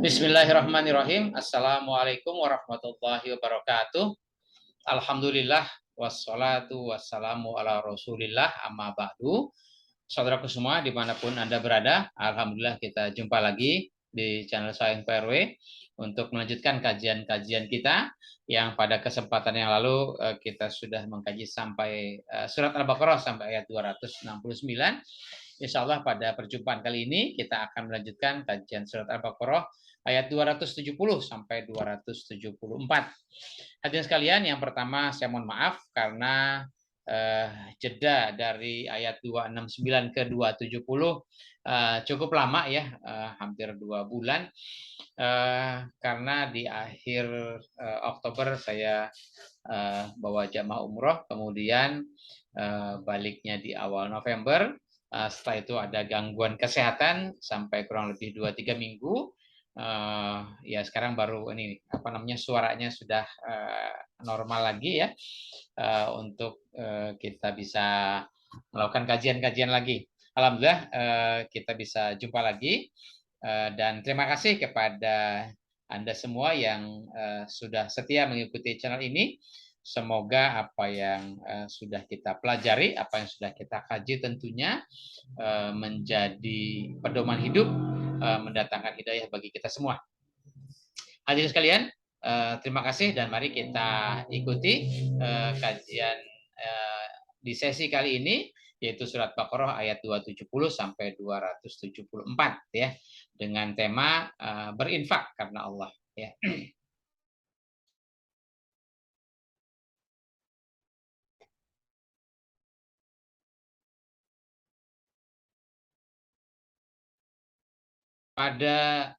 Bismillahirrahmanirrahim. Assalamualaikum warahmatullahi wabarakatuh. Alhamdulillah wassalatu wassalamu ala Rasulillah amma ba'du. Saudaraku semua dimanapun Anda berada, alhamdulillah kita jumpa lagi di channel Sayang PRW untuk melanjutkan kajian-kajian kita yang pada kesempatan yang lalu kita sudah mengkaji sampai surat Al-Baqarah sampai ayat 269. Insya Allah pada perjumpaan kali ini kita akan melanjutkan kajian surat Al-Baqarah ayat 270 sampai 274. Hadirin sekalian, yang pertama saya mohon maaf karena jeda dari ayat 269 ke 270 cukup lama ya, hampir 2 bulan, karena di akhir Oktober saya bawa jamaah umroh, kemudian baliknya di awal November. Setelah itu ada gangguan kesehatan sampai kurang lebih 2-3 minggu. Ya sekarang baru ini suaranya sudah normal lagi ya, untuk kita bisa melakukan kajian-kajian lagi. Alhamdulillah kita bisa jumpa lagi, dan terima kasih kepada Anda semua yang sudah setia mengikuti channel ini. Semoga apa yang sudah kita pelajari, apa yang sudah kita kaji tentunya menjadi pedoman hidup, mendatangkan hidayah bagi kita semua. Hadirin sekalian, terima kasih dan mari kita ikuti kajian di sesi kali ini, yaitu surat Baqarah ayat 270 sampai 274 ya, dengan tema berinfak karena Allah ya. Pada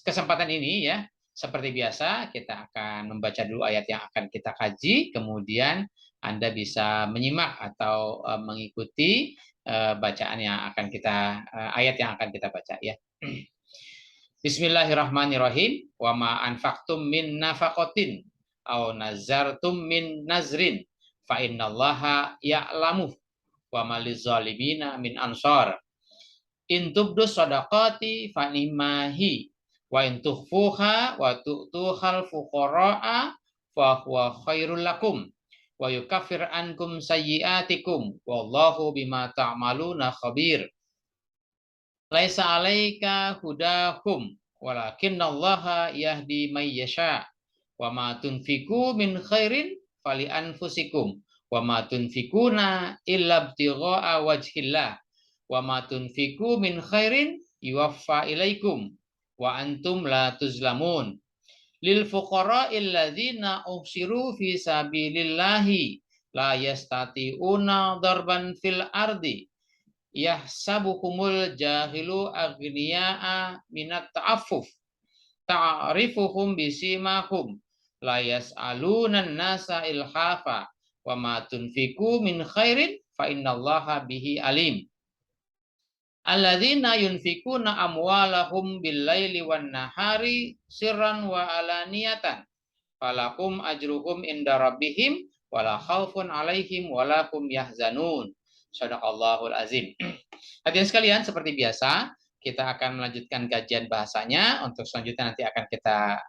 kesempatan ini ya, seperti biasa kita akan membaca dulu ayat yang akan kita kaji, kemudian Anda bisa menyimak atau mengikuti bacaan yang akan kita ayat yang akan kita baca ya. Bismillahirrahmanirrahim. Wa ma anfaqtum min nafaqatin aw nazartum min nazrin fa innallaha ya'lamu wa ma lizalimina min ansar. In tubdu sadaqati fa nimahi wa in tukhfuha wa tu'tuhal fuqara'a fa huwa khairul lakum wa yukaffir ankum sayyi'atikum wallahu bima ta'maluna khabir. Laisa 'alaika hudahum walakinallaha yahdi may yasha wa ma tunfiqu min khairin fali anfusikum wa ma tunfikuna illa ibtigha'a wajhillah wa ma tunfiqu min khairin yuwaffa ilaikum wa antum la tuzlamun. Lil fuqara'il ladzina uhsiru fi sabilillahi la yastati'una darban fil ardi yahsabuhumul jahilu aghniya'a minat ta'affuf ta'rifuhum bisimahum la yas'aluna an-nasa ilhafa wa ma tunfiqu min khairin fa innallaha bihi alim. Alladzina yunfikuna amwalahum bil-laili wan-nahari sirran wa alaniyatan falakum ajruhum inda rabbihim wala khaufun alaihim wala hum yahzanun. Shadaqallahul azim. Hadirin sekalian, seperti biasa kita akan melanjutkan kajian bahasanya. Untuk selanjutnya nanti akan kita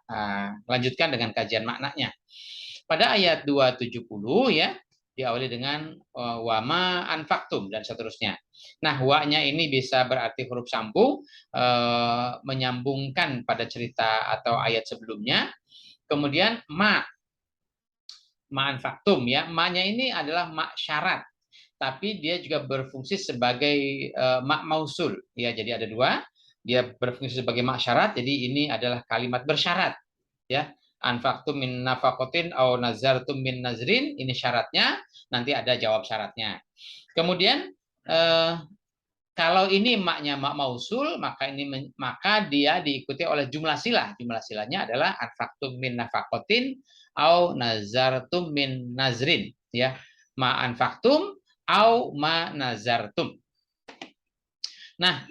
lanjutkan dengan kajian maknanya. Pada ayat 270 ya, diawali dengan wama anfaktum dan seterusnya. Nah, wa-nya ini bisa berarti huruf sambung, menyambungkan pada cerita atau ayat sebelumnya. Kemudian ma anfaktum ya, ma-nya ini adalah ma syarat, tapi dia juga berfungsi sebagai ma mausul ya. Jadi ada dua, dia berfungsi sebagai ma syarat, jadi ini adalah kalimat bersyarat ya. Anfaqtum min nafaqatin aw nazartum min nazrin, ini syaratnya, nanti ada jawab syaratnya. Kemudian kalau ini maknya mak mausul, maka dia diikuti oleh jumlah silah. Jumlah silahnya adalah anfaqtum min nafaqatin aw nazartum min nazrin ya. Ma anfaqtum aw ma nazartum. Nah,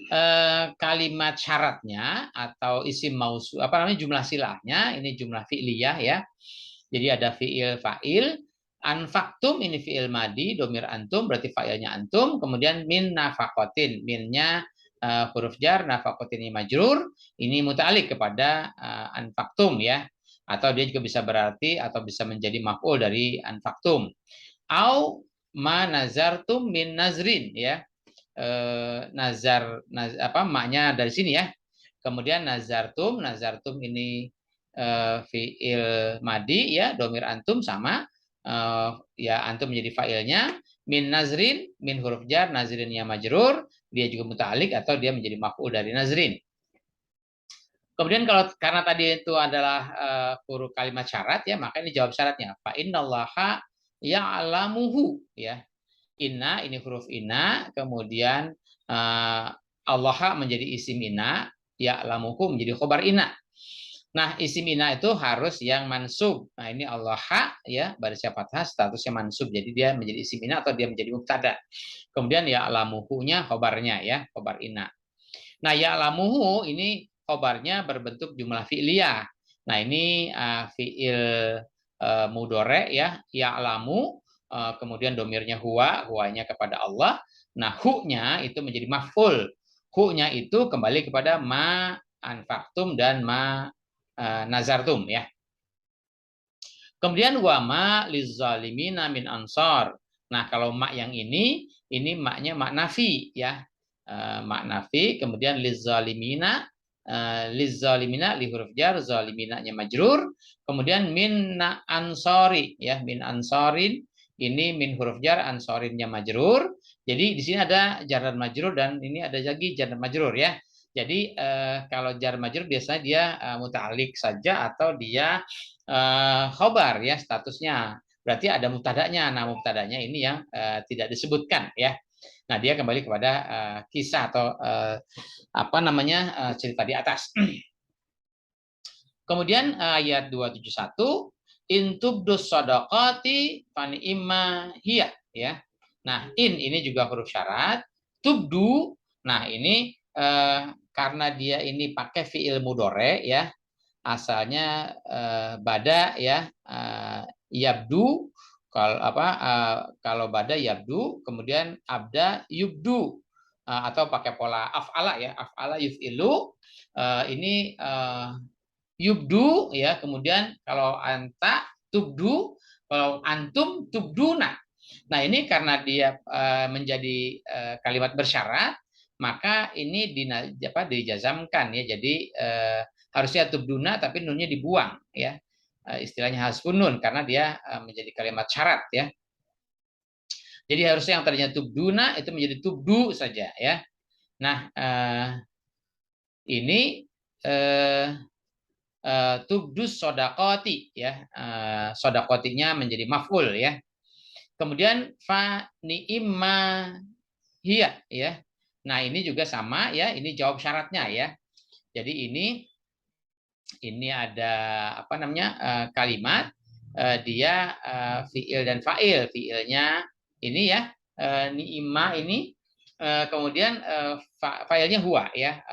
kalimat syaratnya atau isim mausul, jumlah silahnya ini jumlah fi'liyah ya. Jadi ada fi'il fa'il, anfaktum ini fi'il madi, domir antum berarti fa'ilnya antum, kemudian min nafaqatin, minnya huruf jar nafaqat ini majrur, ini muta'alliq kepada anfaqtum ya. Atau dia juga bisa berarti atau bisa menjadi maf'ul dari anfaqtum. Au ma nazartum min nazrin ya. Maknya dari sini ya. Kemudian nazartum ini fiil madi ya, domir antum sama ya antum menjadi fa'ilnya, min nazrin, min huruf jar, nazrinnya majrur, dia juga muta'alliq atau dia menjadi maf'ul dari nazrin. Kemudian kalau karena tadi itu adalah huruf kalimat syarat ya, maka ini jawab syaratnya. Fa innallaha ya'lamuhu ya. Inna ini huruf inna, kemudian Allah menjadi isim inna, ya'lamuhu menjadi khobar inna. Nah, isim inna itu harus yang mansub. Nah, ini Allah ya, baris fathah statusnya mansub. Jadi dia menjadi isim inna atau dia menjadi mubtada. Kemudian ya'lamuhu-nya khobarnya ya, khobar inna. Nah, ya'lamuhu ini khobarnya berbentuk jumlah fi'liyah. Nah, ini fi'il mudore ya, ya'lamu, kemudian domirnya huwanya kepada Allah. Nah, hu-nya itu menjadi maf'ul. Hu-nya itu kembali kepada ma anfaqtum dan ma nazartum ya. Kemudian wa ma lizzalimina min ansar. Nah, kalau mak yang ini maknya mak nafi ya. Mak nafi, kemudian lizzalimina li huruf jar, zaliminanya majrur, kemudian min ansori ya, min ansorin ini min huruf jar, ansorinnya majrur. Jadi di sini ada jar dan majrur dan ini ada lagi jar dan majrur ya. Jadi kalau jar majrur biasanya dia muta'alliq saja atau dia khobar ya statusnya. Berarti ada mubtada'nya. Nah, mubtada'nya ini yang tidak disebutkan ya. Nah, dia kembali kepada kisah atau cerita di atas. Kemudian ayat 271, intubdus shadaqati fani imma hiya ya. Nah, ini juga huruf syarat. Tubdu, nah ini karena dia ini pakai fiil mudore ya. Asalnya bada ya, yabdu, kalau bada yabdu, kemudian abda yubdu, atau pakai pola af'ala ya, af'ala yuf'ilu, ini yubdu ya, kemudian kalau anta tubdu, kalau antum tubduna. Nah, ini karena dia menjadi kalimat bersyarat, maka ini dijazamkan ya. Jadi harusnya tubduna tapi nunnya dibuang ya. Istilahnya hasfun nun karena dia menjadi kalimat syarat ya. Jadi harusnya yang tadinya tubduna itu menjadi tubdu saja ya. Nah, ini tubdus sodakoti ya, sodakotinya menjadi maf'ul ya. Kemudian fa ni'imma hiya ya. Nah, ini juga sama ya, ini jawab syaratnya ya. Jadi ini ada kalimat dia fiil dan fa'il. Fiilnya ini ya, ni'imma ini, kemudian fa'ilnya huwa ya.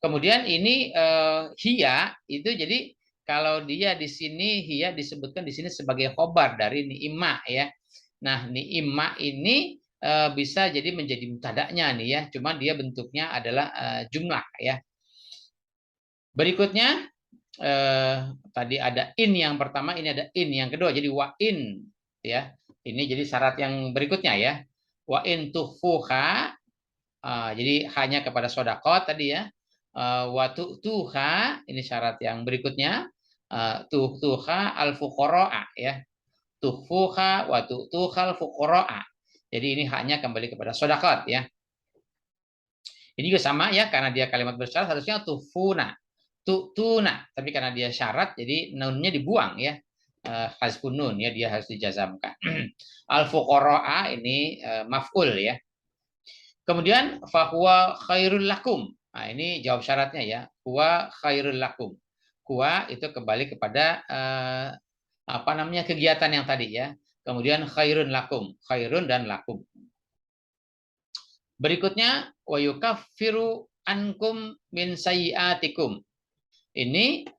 Kemudian ini hiya itu, jadi kalau dia di sini hiya disebutkan di sini sebagai khobar dari ni'imma ya. Nah, ni'imma ini bisa jadi menjadi mubtada'nya nih ya, cuma dia bentuknya adalah jumlah ya. Berikutnya tadi ada in yang pertama, ini ada in yang kedua, jadi wa in ya. Ini jadi syarat yang berikutnya ya. Wa in tukhfuha, jadi hanya kepada sodakot tadi ya. Wa tu'tuha, ini syarat yang berikutnya. Tu'tuha al-fuqara'a ya. Tukhfuha wa tu'tuha al-fuqara'a. Jadi ini hanya kembali kepada sodakot ya. Ini juga sama ya, karena dia kalimat bersyarat harusnya tu'funa, tu'tuna, tapi karena dia syarat jadi nunnya dibuang ya. Hasbun nun ya, dia harus dijazamkan. Al-fuqara'a ini maf'ul ya. Kemudian fahuwa khairul lakum. Nah, ini jawab syaratnya ya. Huwa khairul lakum. Huwa itu kembali kepada kegiatan yang tadi ya. Kemudian khairun lakum, khairun dan lakum. Berikutnya wa yukaffiru ankum min sayyiatikum. Ini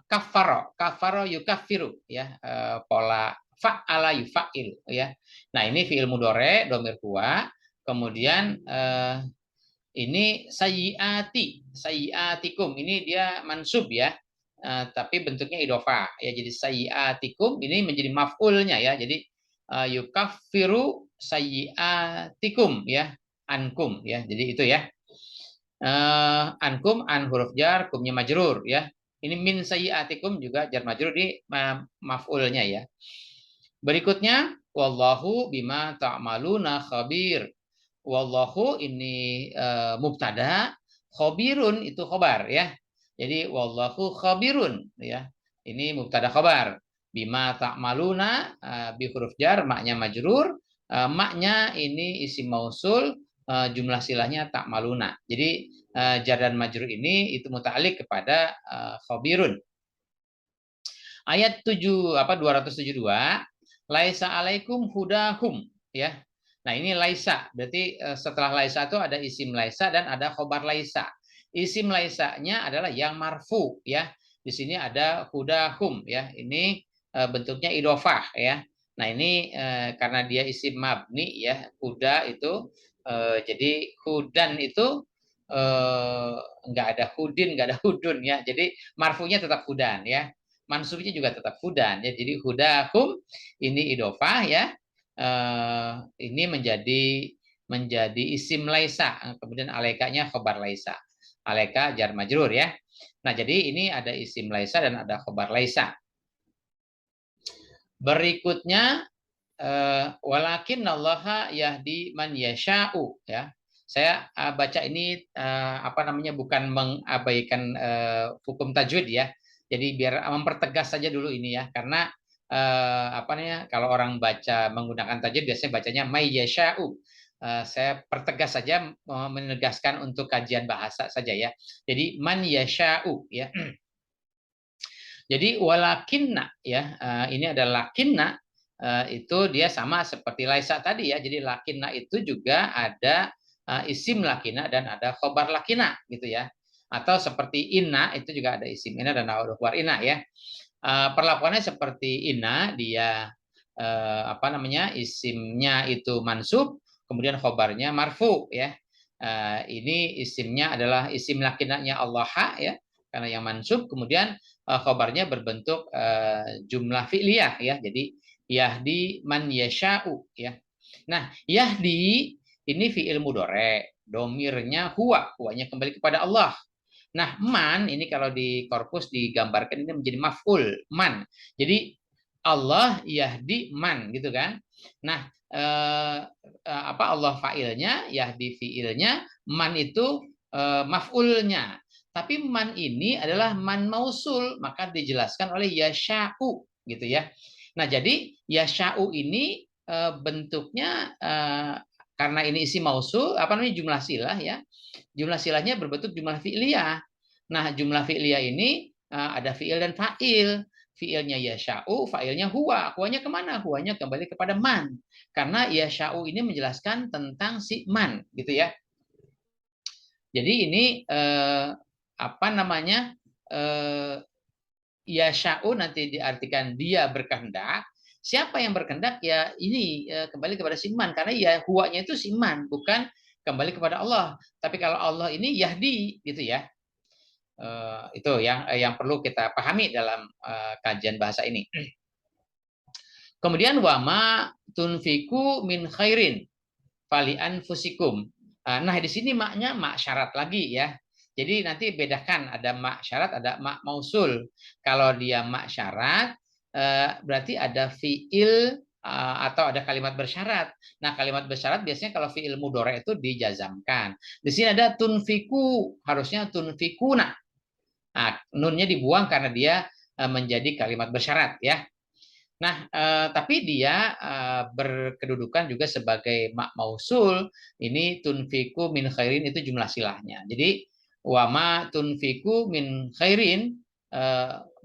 kafaro yukaffiru ya, pola fa'ala yufa'il ya. Nah, ini fi'il mudhore domir huwa, Kemudian ini sayyiatikum, ini dia mansub ya. Tapi bentuknya idhofah ya, jadi sayyiatikum ini menjadi maf'ulnya ya. Jadi yukaffiru sayyiatikum ya, ankum ya. Jadi itu ya. Ankum an huruf jar, kumnya majrur ya. Ini min sayyiatikum juga jar majrur di maf'ulnya ya. Berikutnya wallahu bima ta'maluna khabir. Wallahu ini mubtada, khabirun itu khabar ya. Jadi wallahu khabirun ya. Ini mubtada khabar. Bima ta'maluna bi huruf jar, maknya majrur, maknya ini isim mausul, jumlah silahnya ta'maluna. Jadi jar dan majrur ini itu muta'alliq kepada khabirun. Ayat 272, laisa alaikum hudahum ya. Nah, ini laisa. Berarti setelah laisa itu ada isim laisa dan ada khobar laisa. Isim laisanya adalah yang marfu ya. Di sini ada hudahum ya. Ini bentuknya idhofah ya. Nah, ini karena dia isim mabni ya. Huda itu jadi hudan itu nggak ada hudin, nggak ada hudun ya. Jadi marfunya tetap hudan ya. Mansubnya juga tetap hudan ya. Jadi hudahum ini idhofah ya. Ini menjadi isim laisa, kemudian alaikanya khobar laisa. Alaika jar majrur ya. Nah, jadi ini ada isim laisa dan ada khobar laisa. Berikutnya walakin Allah yahdi man yasha'u ya. Saya baca ini bukan mengabaikan hukum tajwid ya. Jadi biar mempertegas saja dulu ini ya, karena kalau orang baca menggunakan tajwid biasanya bacanya may yasha'u. Saya pertegas saja, menegaskan untuk kajian bahasa saja ya. Jadi man yasha'u ya. Jadi walakinna ya, ini adalah lakinna, itu dia sama seperti laisa tadi ya. Jadi lakinna itu juga ada isim lakinna dan ada khobar lakinna gitu ya. Atau seperti inna itu juga ada isim inna dan ada khobar inna ya. Perlakuannya seperti inna, dia isimnya itu mansub, kemudian khobarnya marfu ya. Ini isimnya adalah isim lakinanya Allah ya, karena yang mansub, kemudian khobarnya berbentuk jumlah fi'liyah ya. Jadi yahdi man yasha'u ya. Nah, yahdi ini fi'il mudhari, domirnya huwanya kembali kepada Allah. Nah, man ini kalau di korpus digambarkan ini menjadi maf'ul, man. Jadi Allah yahdi man gitu kan. Nah, Allah fa'ilnya, yahdi fi'ilnya, man itu maf'ulnya. Tapi man ini adalah man mausul, maka dijelaskan oleh yasha'u gitu ya. Nah, jadi yasha'u ini bentuknya karena ini isi mausul, jumlah silah ya. Jumlah silahnya berbentuk jumlah fi'liyah. Nah, jumlah fi'liyah ini ada fi'il dan fa'il. Fi'ilnya yasha'u, fa'ilnya huwa. Huwanya kemana? Huwanya kembali kepada man. Karena yasha'u ini menjelaskan tentang si man gitu ya. Jadi ini yasha'u nanti diartikan dia berkehendak. Siapa yang berkehendak? Ya ini kembali kepada si man, karena ya huwanya itu si man, bukan kembali kepada Allah. Tapi kalau Allah ini yahdi gitu ya. Itu yang perlu kita pahami dalam kajian bahasa ini. Kemudian wama tunfiku min khairin fali anfusikum. Nah, di sini maknya mak syarat lagi ya. Jadi nanti bedakan, ada mak syarat, ada mak mausul. Kalau dia mak syarat berarti ada fiil atau ada kalimat bersyarat. Nah, kalimat bersyarat biasanya kalau fiil mudhari itu dijazamkan. Di sini ada tunfiku, harusnya tunfikuna. Nah, nunnya dibuang karena dia menjadi kalimat bersyarat ya. Nah, tapi dia berkedudukan juga sebagai mak mausul. Ini tunfiku min khairin itu jumlah silahnya. Jadi wama tunfiku min khairin,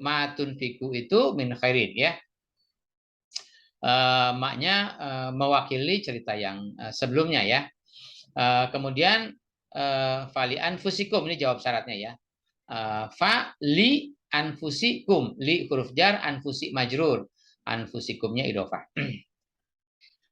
ma tunfiku itu min khairin ya. Maknya mewakili cerita yang sebelumnya ya. Kemudian fali anfusikum, ini jawab syaratnya ya. Fa li anfusikum, li huruf jar, anfusi majrur. Anfusikumnya idhofah.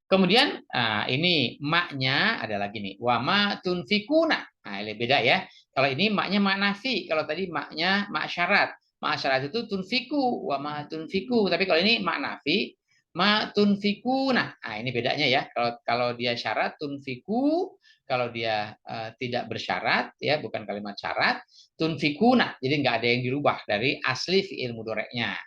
Kemudian ini maknya ada lagi nih, wa ma tunfikuna. Nah, ini beda ya. Kalau ini maknya mak nafi, kalau tadi maknya mak syarat. Mak syarat itu tunfiku, wa ma tunfiku. Tapi kalau ini mak nafi, ma tunfikuna. Nah, ini bedanya ya. Kalau dia syarat tunfiku, kalau dia tidak bersyarat ya, bukan kalimat syarat, tunfikuna. Jadi nggak ada yang dirubah dari asli fiil mudhoreknya.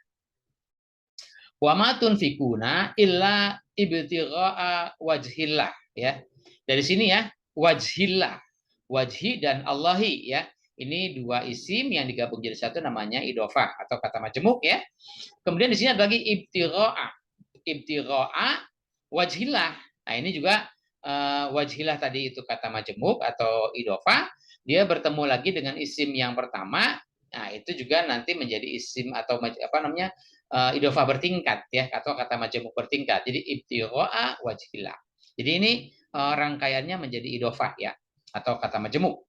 Wa ma tunfikuna illa ibtigha'a wajhillah ya. Dari sini ya, wajhillah. Wajhi dan Allahi ya. Ini dua isim yang digabung jadi satu namanya idhofah atau kata majemuk ya. Kemudian di sini ada lagi ibtigha'a. Ibtigha'a wajhillah. Nah, ini juga wajhillah tadi itu kata majemuk atau idhofah. Dia bertemu lagi dengan isim yang pertama. Nah, itu juga nanti menjadi isim atau apa namanya? Idhofah bertingkat ya atau kata majemuk bertingkat. Jadi ibtigha'a wajhillah. Jadi ini rangkaiannya menjadi idhofah ya atau kata majemuk.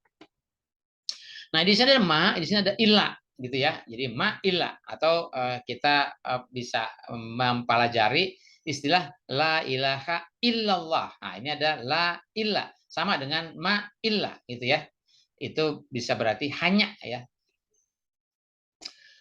Nah, di sini ada ma, di sini ada illa gitu ya. Jadi ma illa atau kita bisa mempelajari istilah la ilaha illallah. Nah, ini ada la illa sama dengan ma illa gitu ya. Itu bisa berarti hanya ya.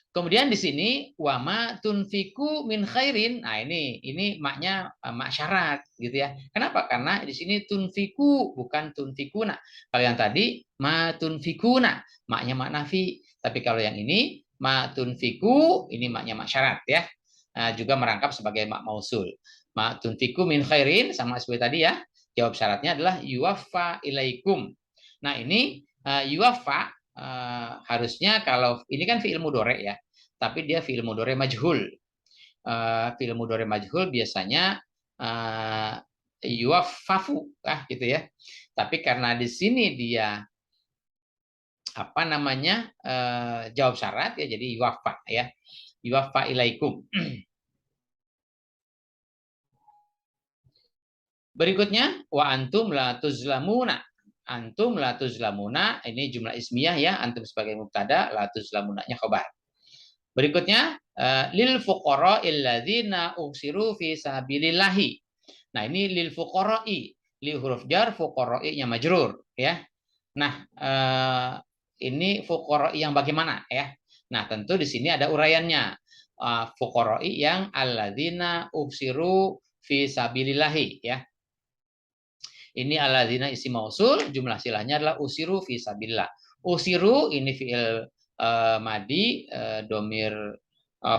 Kemudian di sini wama tunfiku min khairin. Nah, ini maknya mak syarat gitu ya. Kenapa? Karena di sini tunfiku bukan tunfikuna. Kalau yang tadi ma tunfikuna, maknya mak nafi. Tapi kalau yang ini ma tunfiku, ini maknya mak syarat ya. Nah, juga merangkap sebagai mak mausul. Ma tunfiku min khairin sama seperti tadi ya. Jawab syaratnya adalah yuwaffa ilaikum. Nah, ini yuwaffa harusnya kalau ini kan fi'il mudhari ya, tapi dia fi'il mudhari majhul. Fi'il mudhari majhul biasanya yuwaffafu gitu ya. Tapi karena di sini dia apa namanya jawab syarat ya, jadi yuwaffa ya. Yuwaffa ilaikum. Berikutnya wa antum la tuzlamuna. Antum la tuzlamuna ini jumlah ismiyah ya, antum sebagai mubtada, la tuzlamunanya khabar. Berikutnya lil fuqara illadzina uksiru fi sabilillahi. Nah, ini lil fuqara'i, li huruf jar, fuqara'i-nya majrur ya. Nah, ini fuqara'i yang bagaimana ya? Nah, tentu di sini ada uraiannya. Fuqara'i yang alladzina uksiru fi sabilillahi ya. Ini alladzina isim mausul, jumlah silahnya adalah usiru fi sabilillah. Usiru ini fi'il madi domir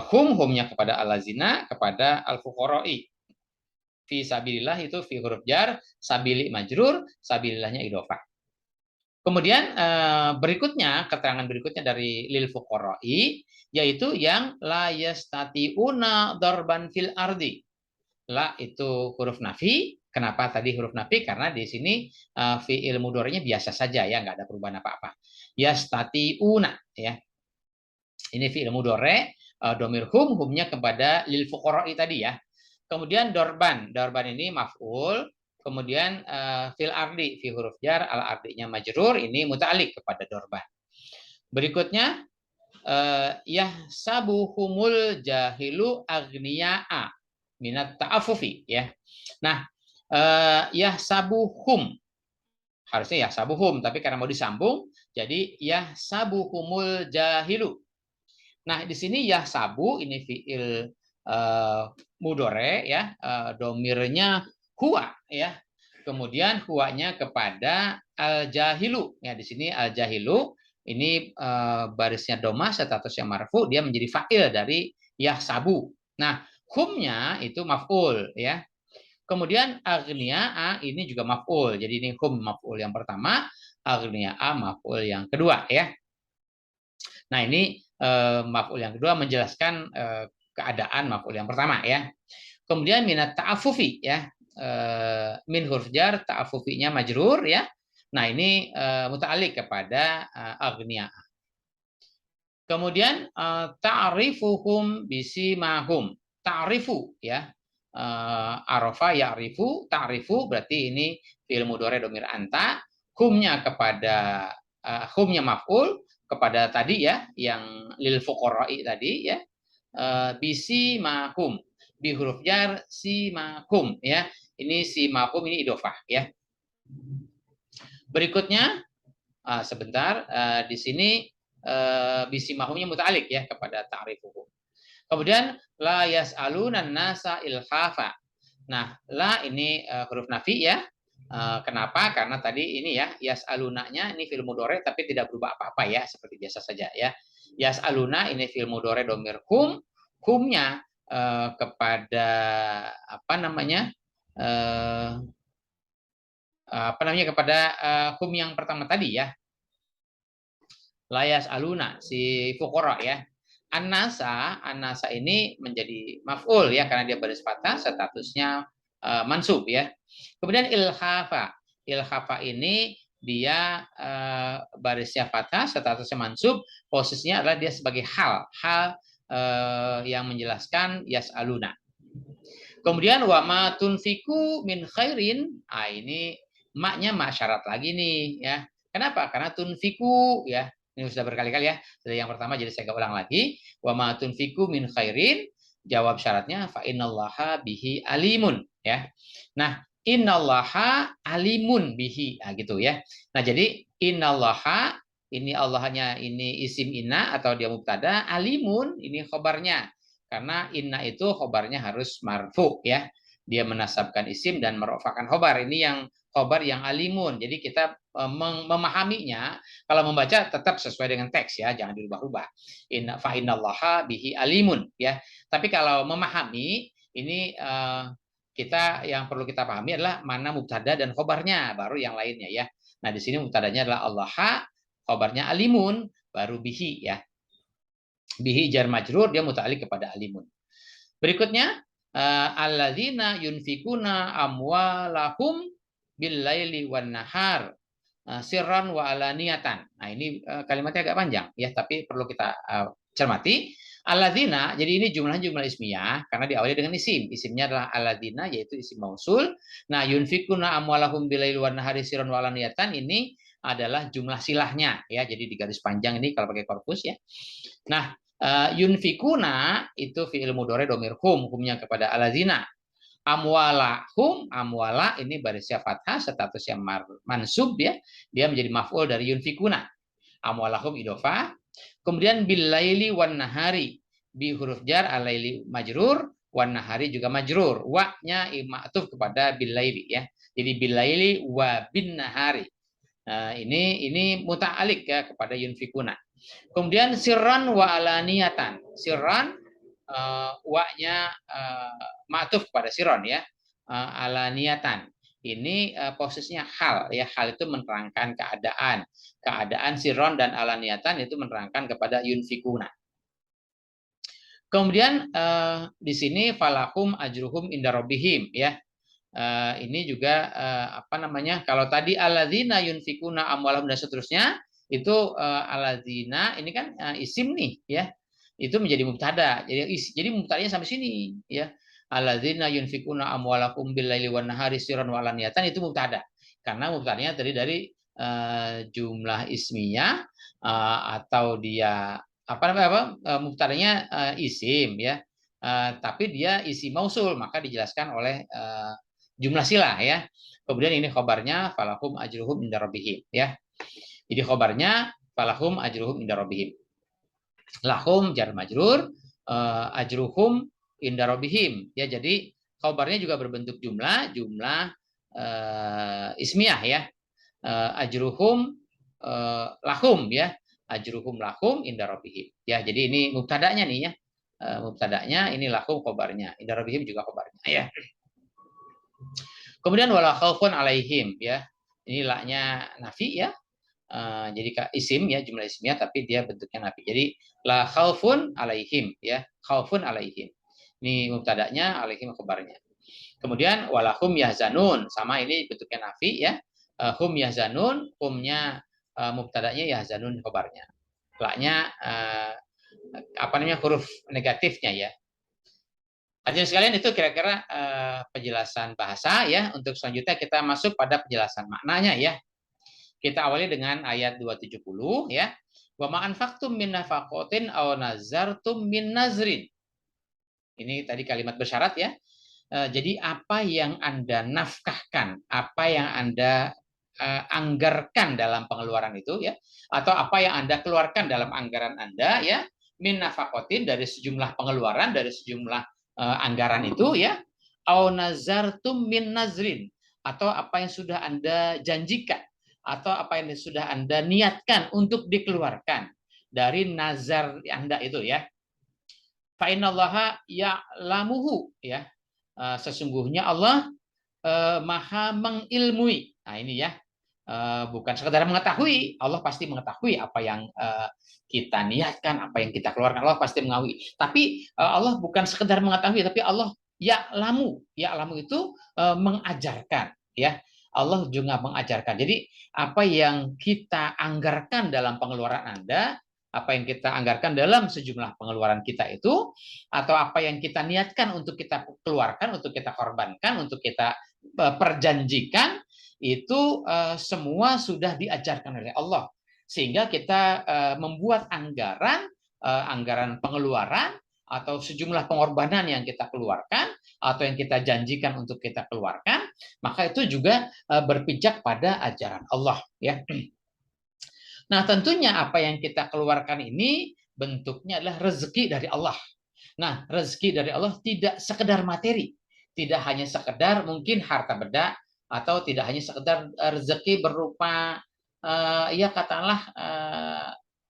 humnya kepada alladzina kepada al-fuqara'i. Fi sabilillah itu fi huruf jar, sabili majrur, sabilillahnya idhofah. Kemudian berikutnya keterangan berikutnya dari lil fuqara'i yaitu yang la yastati'una darban fil ardi. La itu huruf nafi. Kenapa tadi huruf nafi? Karena di sini fi'il mudhari'nya biasa saja ya, nggak ada perubahan apa-apa. Yastati'una ya. Ini fi'il mudhari', domir humnya kepada lil fuqara'i tadi ya. Kemudian dorban. Dorban ini maf'ul. Kemudian fil ardi, fi huruf jar, al ardinya majrur, ini muta'alliq kepada dorban. Berikutnya yahsabuhumul jahilu agniya'a minat ta'afufi ya. Nah, yahsabuhum harusnya yahsabuhum, tapi karena mau disambung jadi yahsabuhumul jahilu. Nah, di sini yahsabu ini fiil mudhari ya, domirnya huwa ya. Kemudian huwanya kepada al jahilu ya. Di sini al jahilu ini barisnya domah statusnya marfu, dia menjadi fa'il dari yahsabu. Nah, humnya itu maf'ul ya. Kemudian agniya'a ini juga maf'ul. Jadi ini hum maf'ul yang pertama, agniya'a maf'ul yang kedua ya. Nah, ini maf'ul yang kedua menjelaskan keadaan maf'ul yang pertama ya. Kemudian minat ta'afufi ya. Min huruf jar, ta'afufinya majrur ya. Nah, ini muta'alliq kepada agniya'a. Kemudian ta'rifuhum bisimahum. Ta'rifu ya. Arafa ya'rifu, ta'rifu berarti ini fi'il mudhari domir anta, humnya kepada humnya maf'ul kepada tadi ya, yang lil fuqara'i tadi ya. Bisimahum, bi huruf jar simahum ya. Ini si mafhum, ini idofah ya. Berikutnya sebentar, di sini bisi mafhumnya muta'alik ya kepada ta'rifuhu. Kemudian la yas'alunan nasa ilhafa. Nah, la ini huruf nafi ya. Kenapa? Karena tadi ini ya, yas'alunanya ini fi'il mudhari tapi tidak berubah apa-apa ya, seperti biasa saja ya. Yas'aluna ini fi'il mudhari dhamir humnya kepada apa namanya? Kepada hum yang pertama tadi ya. Layas aluna si fuqara ya. An-nasa ini menjadi maf'ul ya karena dia baris fathah, statusnya mansub ya. Kemudian ilhafa ini dia barisnya fathah, statusnya mansub, posisinya adalah dia sebagai hal yang menjelaskan yas'aluna. Kemudian wa ma tunfiku min khairin, ini maknya syarat lagi nih ya. Kenapa? Karena tunfiku ya. Ini sudah berkali-kali ya. Dari yang pertama jadi saya ulang lagi. Wa ma tunfiku min khairin, jawab syaratnya fa innallaha bihi alimun ya. Nah, innallaha alimun bihi, nah gitu ya. Nah, jadi innallaha ini Allahnya ini isim inna atau dia mubtada, alimun ini khobarnya. Karena inna itu khobarnya harus marfu ya. Dia menasabkan isim dan merofakan khobar. Ini yang khobar yang alimun. Jadi kita memahaminya, kalau membaca tetap sesuai dengan teks ya, jangan dirubah-rubah. Fa innallaha bihi alimun ya. Tapi kalau memahami ini kita yang perlu kita pahami adalah mana mubtada dan khobarnya, baru yang lainnya ya. Nah, di sini mubtadanya adalah allaha, khobarnya alimun, baru bihi ya. Bihi jar majrur, dia muta'alliq kepada alimun. Berikutnya alladzina yunfikuna amwalahum bil-laili wan nahar sirran wa alaniyatan. Nah, ini kalimatnya agak panjang ya, tapi perlu kita cermati. Alladzina, jadi ini jumlah ismiyah karena diawali dengan isim. Isimnya adalah alladzina, yaitu isim mausul. Nah, yunfikuna amwalahum bil-laili wan nahari sirran wa alaniyatan, ini adalah jumlah silahnya ya. Jadi di garis panjang ini kalau pakai korpus ya. Nah, yunfikuna itu fi'il mudhari dhamir humnya kepada alazina. Amwalahum, amwala ini barisnya fathah, statusnya mansub ya. Dia menjadi maf'ul dari yunfikuna. Amwalahum idhofah. Kemudian bil laili wan nahari, bi huruf jar, alaili majrur, wan nahari juga majrur. Wa-nya ma'tuf kepada bil laili ya. Jadi bil laili wa bin nahari. Ini muta'alik ya kepada yunfikuna. Kemudian sirran wa alaniyatan. Sirran wa-nya ma'tuf kepada sirron ya. Alaniyatan. Ini posisinya hal ya. Hal itu menerangkan keadaan. Keadaan sirron dan alaniyatan itu menerangkan kepada yunfikuna. Kemudian di sini falahum ajruhum inda rabbihim ya. Ini juga apa namanya? Kalau tadi alladzina yunfikuna amwalahum dan seterusnya, itu alladzina ini kan isim nih ya. Itu menjadi mubtada. Jadi mubtadanya sampai sini ya. Alladzina yunfikuna amwalahum bil-laili wan nahari sirran wa alaniyatan, itu mubtada. Karena mubtadanya tadi dari jumlah ismiyah atau dia apa namanya mubtadanya isim ya. Tapi dia isi mausul, maka dijelaskan oleh jumlah silah ya. Kemudian ini khobarnya falahum ajruhum inda rabbihim ya. Jadi khobarnya falahum ajruhum inda rabbihim. Lahum jar majrur, ajruhum inda rabbihim ya. Jadi khobarnya juga berbentuk jumlah ismiyah ya. Ajruhum lahum ya. Ajruhum lahum inda rabbihim ya. Jadi ini mubtadanya nih ya. Mubtadanya ini lahum khobarnya, inda rabbihim juga khobarnya ya. Kemudian wala khaufun alaihim ya. Ini la-nya nafi ya. Jadi isim ya, jumlah isimnya tapi dia bentuknya nafi. Jadi la khaufun alaihim ya. Khaufun alaihim. Ini mubtadanya, alaihim khabarnya. Kemudian walahum yahzanun, sama ini bentuknya nafi ya. Hum yahzanun, humnya mubtadanya yahzanun khabarnya. La-nya apa namanya huruf negatifnya ya. Hadirin sekalian, itu kira-kira penjelasan bahasa ya. Untuk selanjutnya kita masuk pada penjelasan maknanya ya. Kita awali dengan ayat 270 ya. Wa ma anfaqtum min nafaqatin aw nazartum min nazrin. Ini tadi kalimat bersyarat ya. Jadi apa yang Anda nafkahkan, apa yang Anda anggarkan dalam pengeluaran itu ya, atau apa yang Anda keluarkan dalam anggaran Anda ya, min nafakotin dari sejumlah pengeluaran, dari sejumlah anggaran itu ya, au nazartum min nazrin, atau apa yang sudah Anda janjikan, atau apa yang sudah Anda niatkan untuk dikeluarkan dari nazar Anda itu ya. Fa innallaha ya'lamuhu ya. Sesungguhnya Allah maha mengilmui. Nah ini ya, bukan sekedar mengetahui. Allah pasti mengetahui apa yang kita niatkan, apa yang kita keluarkan. Allah pasti mengetahui. Tapi Allah bukan sekedar mengetahui, tapi Allah ya'lamu. Ya'lamu itu mengajarkan. Ya, Allah juga mengajarkan. Jadi apa yang kita anggarkan dalam pengeluaran Anda, apa yang kita anggarkan dalam sejumlah pengeluaran kita itu, atau apa yang kita niatkan untuk kita keluarkan, untuk kita korbankan, untuk kita perjanjikan, itu semua sudah diajarkan oleh Allah. Sehingga kita membuat anggaran pengeluaran, atau sejumlah pengorbanan yang kita keluarkan, atau yang kita janjikan untuk kita keluarkan, maka itu juga berpijak pada ajaran Allah. Ya. Nah, tentunya apa yang kita keluarkan ini bentuknya adalah rezeki dari Allah. Nah, rezeki dari Allah tidak sekedar materi, tidak hanya sekedar mungkin harta benda, atau tidak hanya sekedar rezeki berupa ya katakanlah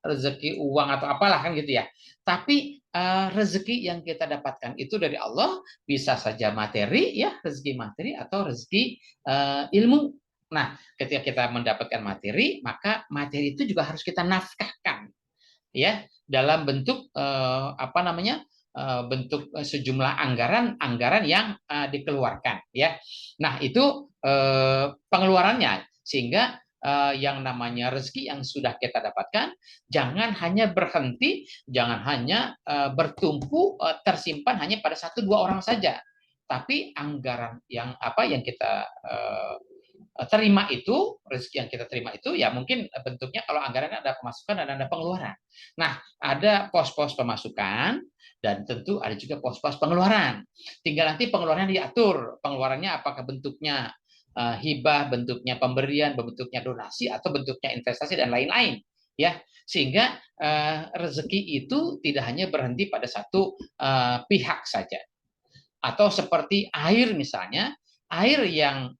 rezeki uang atau apalah kan gitu ya. Tapi rezeki yang kita dapatkan itu dari Allah bisa saja materi ya, rezeki materi, atau rezeki ilmu. Nah, ketika kita mendapatkan materi, maka materi itu juga harus kita nafkahkan ya, dalam bentuk apa namanya, bentuk sejumlah anggaran yang dikeluarkan ya. Nah itu pengeluarannya, sehingga yang namanya rezeki yang sudah kita dapatkan jangan hanya berhenti, jangan hanya bertumpu tersimpan hanya pada satu dua orang saja, tapi anggaran yang apa yang kita terima itu, rezeki yang kita terima itu ya mungkin bentuknya kalau anggarannya ada pemasukan dan ada pengeluaran. Nah, ada pos-pos pemasukan dan tentu ada juga pos-pos pengeluaran. Tinggal nanti pengeluarannya diatur, pengeluarannya apakah bentuknya hibah, bentuknya pemberian, bentuknya donasi, atau bentuknya investasi dan lain-lain. Ya, sehingga rezeki itu tidak hanya berhenti pada satu pihak saja. Atau seperti air misalnya, air yang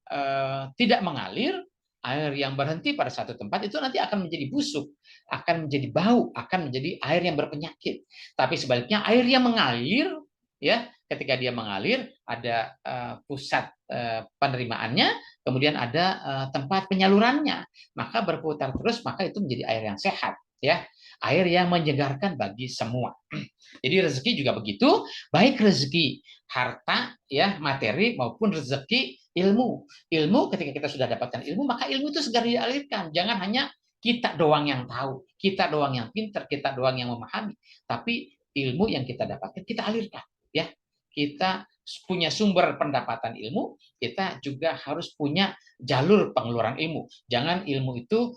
tidak mengalir, air yang berhenti pada satu tempat itu nanti akan menjadi busuk, akan menjadi bau, akan menjadi air yang berpenyakit. Tapi sebaliknya air yang mengalir, ya, ketika dia mengalir ada pusat penerimaannya, kemudian ada tempat penyalurannya, maka berputar terus, maka itu menjadi air yang sehat, ya, air yang menyegarkan bagi semua. Jadi rezeki juga begitu, baik rezeki harta ya, materi, maupun rezeki ilmu. Ilmu ketika kita sudah dapatkan ilmu, maka ilmu itu segera dialirkan. Jangan hanya kita doang yang tahu, kita doang yang pintar, kita doang yang memahami, tapi ilmu yang kita dapatkan kita alirkan ya. Kita punya sumber pendapatan ilmu, kita juga harus punya jalur pengeluaran ilmu. Jangan ilmu itu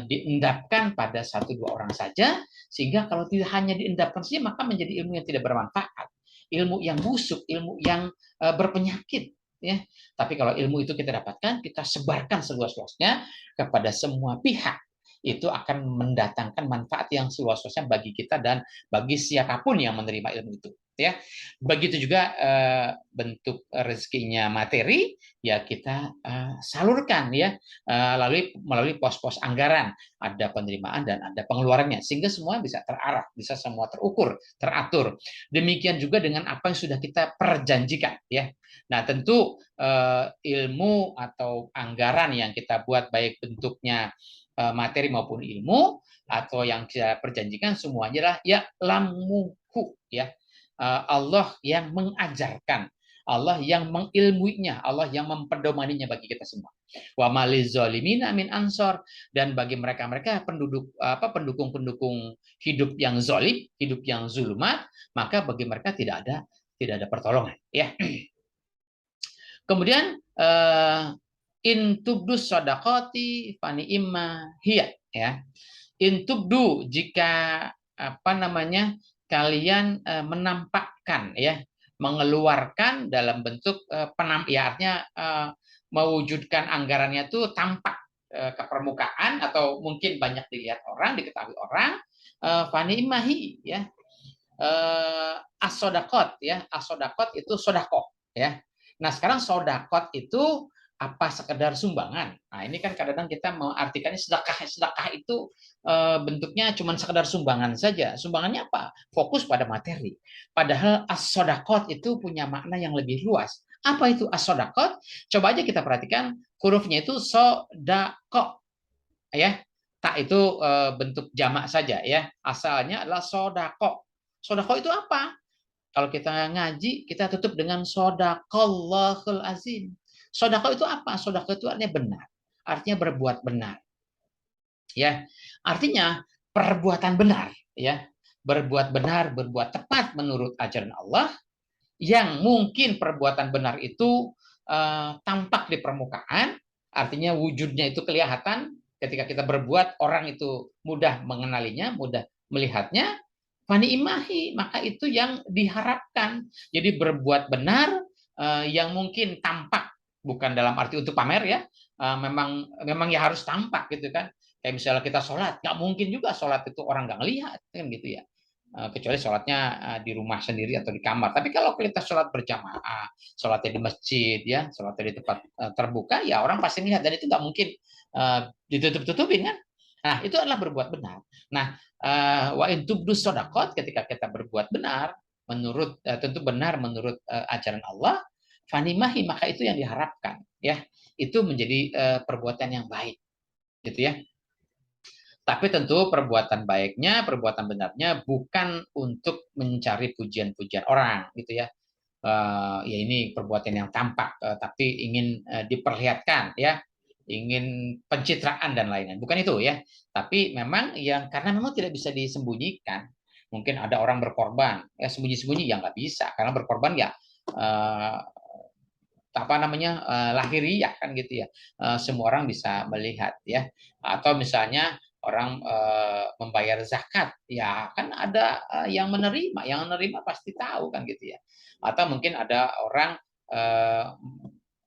diendapkan pada satu dua orang saja, sehingga kalau tidak hanya diendapkan saja maka menjadi ilmu yang tidak bermanfaat, ilmu yang busuk, ilmu yang berpenyakit ya. Tapi kalau ilmu itu kita dapatkan, kita sebarkan seluas-luasnya kepada semua pihak, itu akan mendatangkan manfaat yang seluas-luasnya bagi kita dan bagi siapapun yang menerima ilmu itu ya. Begitu juga bentuk rezekinya materi ya, kita salurkan ya melalui pos-pos anggaran, ada penerimaan dan ada pengeluarannya, sehingga semua bisa terarah, bisa semua terukur, teratur. Demikian juga dengan apa yang sudah kita perjanjikan ya. Nah, tentu ilmu atau anggaran yang kita buat, baik bentuknya materi maupun ilmu, atau yang kita perjanjikan, semuanya adalah ya lamuhu ya. Allah yang mengajarkan, Allah yang mengilmuinya, Allah yang mempedomaninya bagi kita semua. Wa malizolimina min ansor, dan bagi mereka-mereka pendukung-pendukung hidup yang zolim, hidup yang zulumat, maka bagi mereka tidak ada pertolongan ya. Kemudian intubdu sodakoti fani imma hiya ya. Intubdu, jika apa namanya, kalian menampakkan ya, mengeluarkan dalam bentuk ya artinya mewujudkan anggarannya itu tampak ke permukaan atau mungkin banyak dilihat orang, diketahui orang, fani imahi ya. As-sodakot ya, as-sodakot itu sodako ya. Nah sekarang sodakot itu apa sekedar sumbangan. Nah ini kan kadang-kadang kita mengartikannya sedekah. Sedekah itu bentuknya cuma sekedar sumbangan saja. Sumbangannya apa? Fokus pada materi. Padahal as-sodakot itu punya makna yang lebih luas. Apa itu as-sodakot? Coba aja kita perhatikan hurufnya itu sodako ya. Tak itu bentuk jamak saja ya. Asalnya adalah sodako. Sodako itu apa? Kalau kita ngaji, kita tutup dengan sodakallahul azim. Sodako itu apa? Sodako itu artinya benar. Artinya berbuat benar. Ya, artinya perbuatan benar. Ya, berbuat benar, berbuat tepat menurut ajaran Allah. Yang mungkin perbuatan benar itu tampak di permukaan, artinya wujudnya itu kelihatan. Ketika kita berbuat, orang itu mudah mengenalinya, mudah melihatnya. Fani imahi, maka itu yang diharapkan. Jadi berbuat benar yang mungkin tampak, bukan dalam arti untuk pamer ya, memang ya harus tampak gitu kan. Kayak misalnya kita sholat, nggak mungkin juga sholat itu orang nggak ngelihat kan gitu ya. Kecuali sholatnya di rumah sendiri atau di kamar. Tapi kalau kita sholat berjamaah, sholatnya di masjid ya, sholatnya di tempat terbuka, ya orang pasti melihat dan itu nggak mungkin ditutup-tutupin kan. Nah itu adalah berbuat benar. Nah wa in tubdu sodakot, ketika kita berbuat benar menurut tentu benar menurut ajaran Allah, fanimahi, maka itu yang diharapkan ya, itu menjadi perbuatan yang baik gitu ya. Tapi tentu perbuatan baiknya, perbuatan benarnya bukan untuk mencari pujian-pujian orang gitu ya. Ya ini perbuatan yang tampak tapi ingin diperlihatkan ya, ingin pencitraan dan lain-lain, bukan itu ya. Tapi memang yang karena memang tidak bisa disembunyikan. Mungkin ada orang berkorban ya, sembunyi-sembunyi ya nggak bisa, karena berkorban ya apa namanya lahiriah kan gitu ya. Semua orang bisa melihat ya. Atau misalnya orang membayar zakat ya kan ada yang menerima pasti tahu kan gitu ya. Atau mungkin ada orang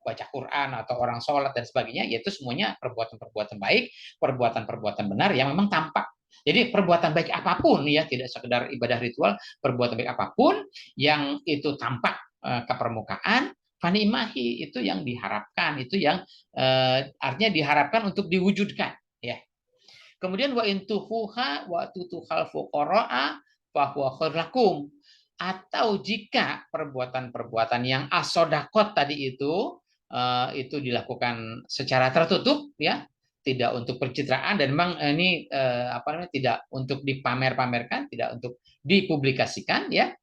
baca Quran atau orang sholat dan sebagainya, yaitu semuanya perbuatan-perbuatan baik, perbuatan-perbuatan benar yang memang tampak. Jadi perbuatan baik apapun ya, tidak sekedar ibadah ritual, perbuatan baik apapun yang itu tampak ke permukaan, fanimahi, itu yang diharapkan, itu yang artinya diharapkan untuk diwujudkan ya. Kemudian wa intuhuha wa tutuhal fuqaraa fa huwa khair lakum. Atau jika perbuatan-perbuatan yang asodakot tadi itu dilakukan secara tertutup ya, tidak untuk pencitraan dan memang ini apa namanya, tidak untuk dipamer-pamerkan, tidak untuk dipublikasikan ya.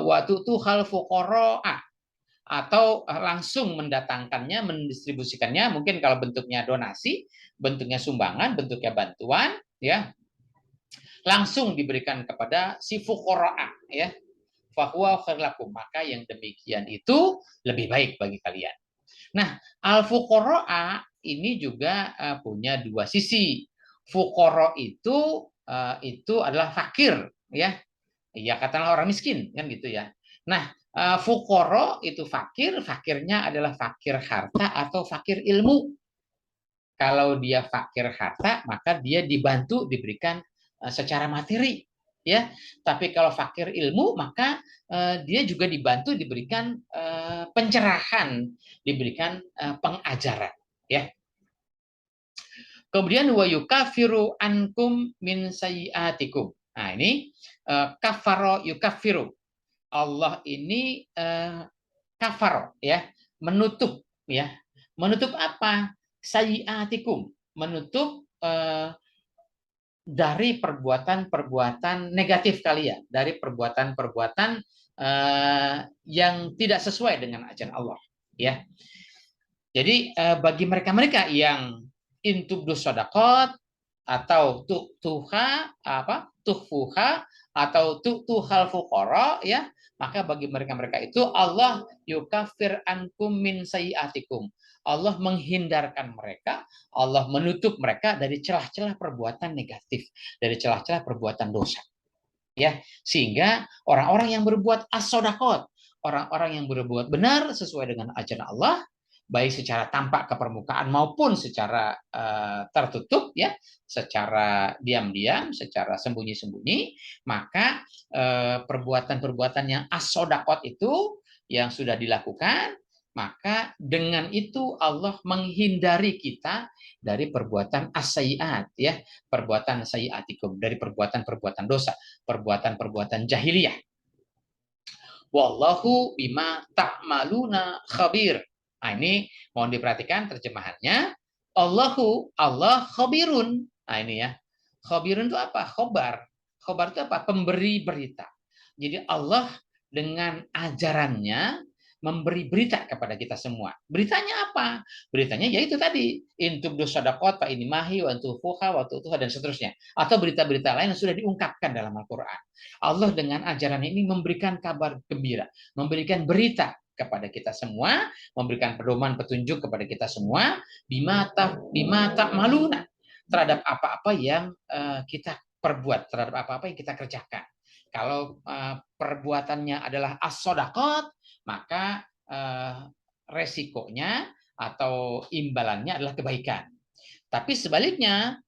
Wa tutuhal fuqaraa, atau langsung mendatangkannya, mendistribusikannya, mungkin kalau bentuknya donasi, bentuknya sumbangan, bentuknya bantuan, ya, langsung diberikan kepada si fuqara, ya, fahuwa khair lakum, maka yang demikian itu lebih baik bagi kalian. Nah, al fuqara ini juga punya dua sisi. Fuqara itu adalah fakir, ya, ya katakanlah orang miskin kan gitu ya. Nah, fukoro itu fakir, fakirnya adalah fakir harta atau fakir ilmu. Kalau dia fakir harta, maka dia dibantu, diberikan secara materi, ya. Tapi kalau fakir ilmu, maka dia juga dibantu, diberikan pencerahan, diberikan pengajaran, ya. Kemudian wa yukafiru ankum min sayyiatikum. Nah, ini kafaro yukafiru. Allah ini kafar ya, menutup ya. Menutup apa? Sayyiatikum, menutup dari perbuatan-perbuatan negatif kalian, dari perbuatan-perbuatan yang tidak sesuai dengan ajaran Allah ya. Jadi bagi mereka-mereka yang intubdus sodakot atau tuhfuha atau tuhal fuqara ya, maka bagi mereka-mereka itu Allah yukafir ankum min sayiatikum. Allah menghindarkan mereka, Allah menutup mereka dari celah-celah perbuatan negatif, dari celah-celah perbuatan dosa. Ya, sehingga orang-orang yang berbuat as-sodakot, orang-orang yang berbuat benar sesuai dengan ajaran Allah, baik secara tampak ke permukaan maupun secara tertutup ya, secara diam-diam, secara sembunyi-sembunyi, maka perbuatan-perbuatan yang as-sodaqot itu yang sudah dilakukan, maka dengan itu Allah menghindari kita dari perbuatan as-sayyi'at ya, perbuatan sayyi'atikum, dari perbuatan-perbuatan dosa, perbuatan-perbuatan jahiliyah. Wallahu bima ta'maluna khabir. Nah, ini mohon diperhatikan terjemahannya. Allah khabirun. Nah, ini ya. Khabirun itu apa? Khobar. Khobar itu apa? Pemberi berita. Jadi Allah dengan ajarannya memberi berita kepada kita semua. Beritanya apa? Beritanya yaitu tadi, intub dosadaqot fa ini mahi wa tufuha wa tutuha dan seterusnya. Atau berita-berita lain yang sudah diungkapkan dalam Al-Qur'an. Allah dengan ajaran ini memberikan kabar gembira, memberikan berita kepada kita semua, memberikan pedoman petunjuk kepada kita semua, bima ta'maluna, terhadap apa-apa yang kita perbuat, terhadap apa-apa yang kita kerjakan. Kalau perbuatannya adalah as-sodaqot, maka resikonya atau imbalannya adalah kebaikan. Tapi sebaliknya,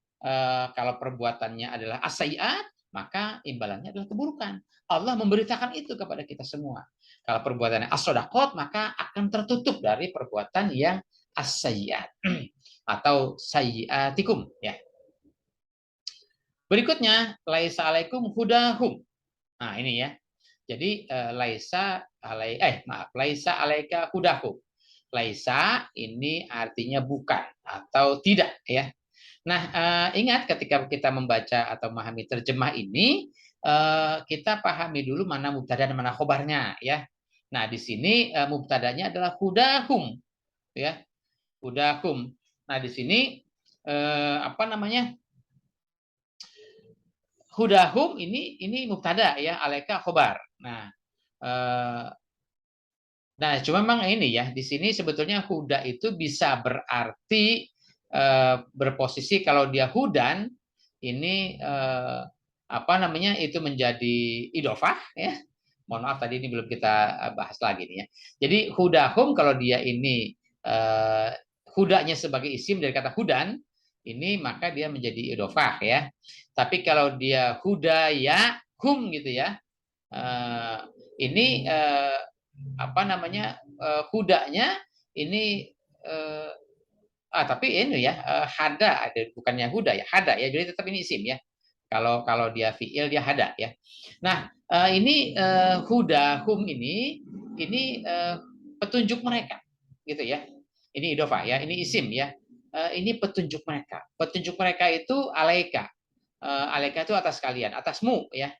kalau perbuatannya adalah as-sayyi'at, maka imbalannya adalah keburukan. Allah memberitakan itu kepada kita semua. Kalau perbuatannya as-sodaqot, maka akan tertutup dari perbuatan yang as-sayyi'at atau sayyi'atikum ya. Berikutnya, laisa alaikum hudahum. Nah, ini ya. Jadi laisa alaika hudahum. Laisa ini artinya bukan atau tidak ya. Nah, ingat ketika kita membaca atau memahami terjemah ini, kita pahami dulu mana mubtada dan mana khobarnya ya. Nah, di sini mubtadanya adalah hudahum ya. Hudahum. Nah, di sini apa namanya? Hudahum ini mubtada ya, alaika khobar. Nah, cuma memang ini ya, di sini sebetulnya huda itu bisa berarti berposisi kalau dia hudan ini apa namanya itu menjadi idofah ya. Mohon maaf tadi ini belum kita bahas lagi nih ya. Jadi hudahum kalau dia ini hudanya sebagai isim dari kata hudan ini maka dia menjadi idofah ya. Tapi kalau dia hudaya hum gitu ya. Ini apa namanya hudanya ini tapi ini ya hada ada bukannya huda ya hada ya jadi tetap ini isim ya kalau dia fiil dia hada ya. Nah ini huda hum ini petunjuk mereka gitu ya, ini idofah ya, ini isim ya. Ini petunjuk mereka itu alaika. Alaika itu atas kalian, atasmu ya.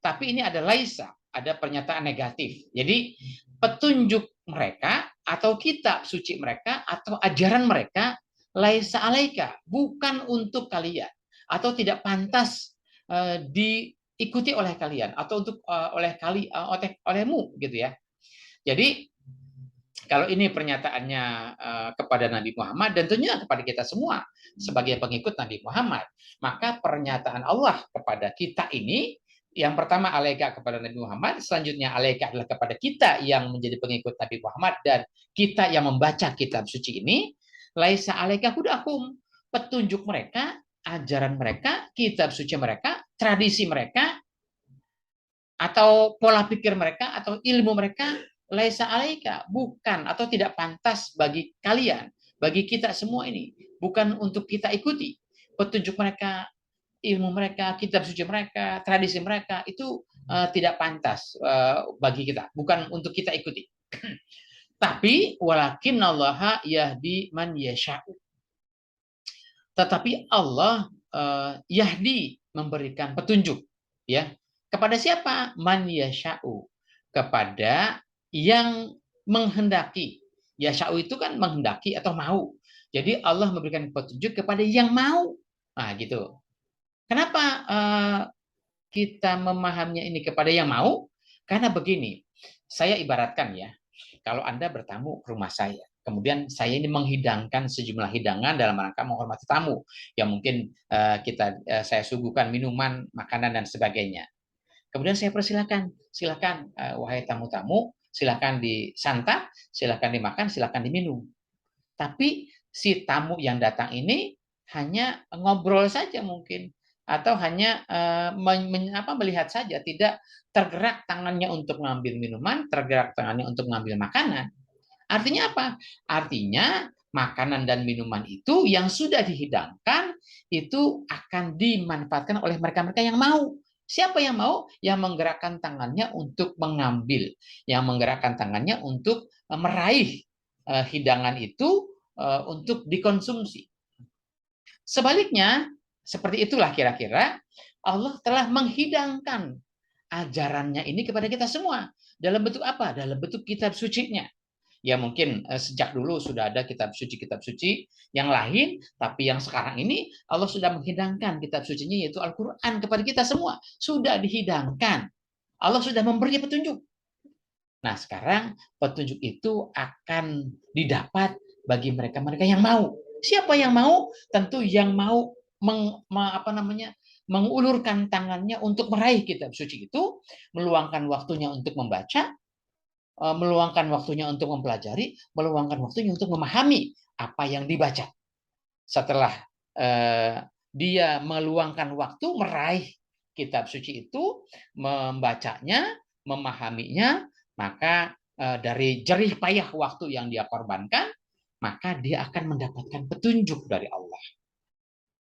Tapi ini ada laisa, ada pernyataan negatif. Jadi petunjuk mereka atau kitab suci mereka atau ajaran mereka laisa alaika, bukan untuk kalian atau tidak pantas diikuti oleh kalian atau untuk olehmu gitu ya. Jadi kalau ini pernyataannya kepada Nabi Muhammad dan tentunya kepada kita semua sebagai pengikut Nabi Muhammad, maka pernyataan Allah kepada kita ini yang pertama alaika kepada Nabi Muhammad, selanjutnya alaika adalah kepada kita yang menjadi pengikut Nabi Muhammad dan kita yang membaca kitab suci ini, laisa alaika hudahum, petunjuk mereka, ajaran mereka, kitab suci mereka, tradisi mereka, atau pola pikir mereka atau ilmu mereka laisa alaika, bukan atau tidak pantas bagi kalian, bagi kita semua ini, bukan untuk kita ikuti. Petunjuk mereka, ilmu mereka, kitab suci mereka, tradisi mereka itu tidak pantas bagi kita, bukan untuk kita ikuti. Tapi walakin Allah yahdi man yasha'u. Tetapi Allah yahdi memberikan petunjuk ya. Kepada siapa? Man yasha'u. Kepada yang menghendaki. Yasha'u itu kan menghendaki atau mau. Jadi Allah memberikan petunjuk kepada yang mau. Nah, gitu. Kenapa kita memahaminya ini kepada yang mau? Karena begini, saya ibaratkan ya, kalau Anda bertamu ke rumah saya, kemudian saya ini menghidangkan sejumlah hidangan dalam rangka menghormati tamu, yang mungkin saya suguhkan minuman, makanan dan sebagainya. Kemudian saya persilakan, silakan wahai tamu-tamu, silakan disantap, silakan dimakan, silakan diminum. Tapi si tamu yang datang ini hanya ngobrol saja mungkin, atau hanya melihat saja, tidak tergerak tangannya untuk mengambil minuman, tergerak tangannya untuk mengambil makanan. Artinya apa? Artinya makanan dan minuman itu yang sudah dihidangkan itu akan dimanfaatkan oleh mereka-mereka yang mau. Siapa yang mau? Yang menggerakkan tangannya untuk mengambil, yang menggerakkan tangannya untuk meraih hidangan itu untuk dikonsumsi. Sebaliknya, seperti itulah kira-kira Allah telah menghidangkan ajarannya ini kepada kita semua. Dalam bentuk apa? Dalam bentuk kitab sucinya. Ya mungkin sejak dulu sudah ada kitab suci yang lain, tapi yang sekarang ini Allah sudah menghidangkan kitab sucinya yaitu Al-Quran kepada kita semua. Sudah dihidangkan. Allah sudah memberi petunjuk. Nah sekarang petunjuk itu akan didapat bagi mereka-mereka yang mau. Siapa yang mau? Tentu yang mau mengulurkan tangannya untuk meraih kitab suci itu, meluangkan waktunya untuk membaca, meluangkan waktunya untuk mempelajari, meluangkan waktunya untuk memahami apa yang dibaca. Setelah dia meluangkan waktu meraih kitab suci itu, membacanya, memahaminya, maka dari jerih payah waktu yang dia korbankan, maka dia akan mendapatkan petunjuk dari Allah.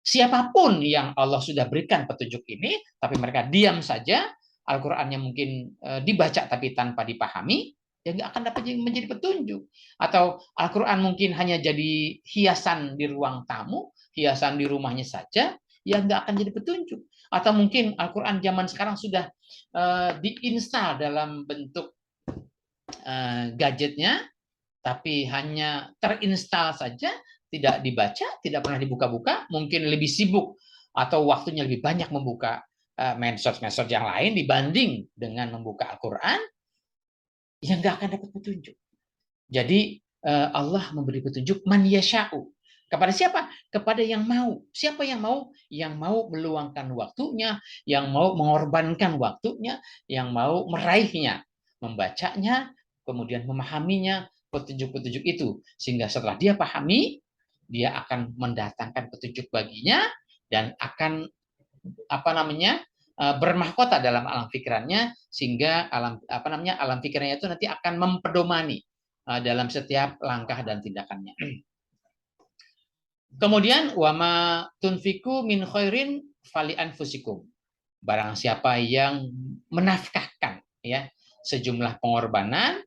Siapapun yang Allah sudah berikan petunjuk ini, tapi mereka diam saja, Al-Qur'annya mungkin dibaca tapi tanpa dipahami, ya nggak akan dapat menjadi petunjuk. Atau Al-Qur'an mungkin hanya jadi hiasan di ruang tamu, hiasan di rumahnya saja, ya nggak akan jadi petunjuk. Atau mungkin Al-Qur'an zaman sekarang sudah diinstal dalam bentuk gadgetnya, tapi hanya terinstal saja, tidak dibaca, tidak pernah dibuka-buka, mungkin lebih sibuk atau waktunya lebih banyak membuka medsos-medsos yang lain dibanding dengan membuka Al-Quran, ya nggak akan dapat petunjuk. Jadi Allah memberi petunjuk man yasha'u. Kepada siapa? Kepada yang mau. Siapa yang mau? Yang mau meluangkan waktunya, yang mau mengorbankan waktunya, yang mau meraihnya, membacanya, kemudian memahaminya, petunjuk-petunjuk itu. Sehingga setelah dia pahami, dia akan mendatangkan petunjuk baginya dan akan bermahkota dalam alam pikirannya, sehingga alam pikirannya itu nanti akan mempedomani dalam setiap langkah dan tindakannya. Kemudian wama tunfiku min khairin fali anfusikum. Barang siapa yang menafkahkan ya sejumlah pengorbanan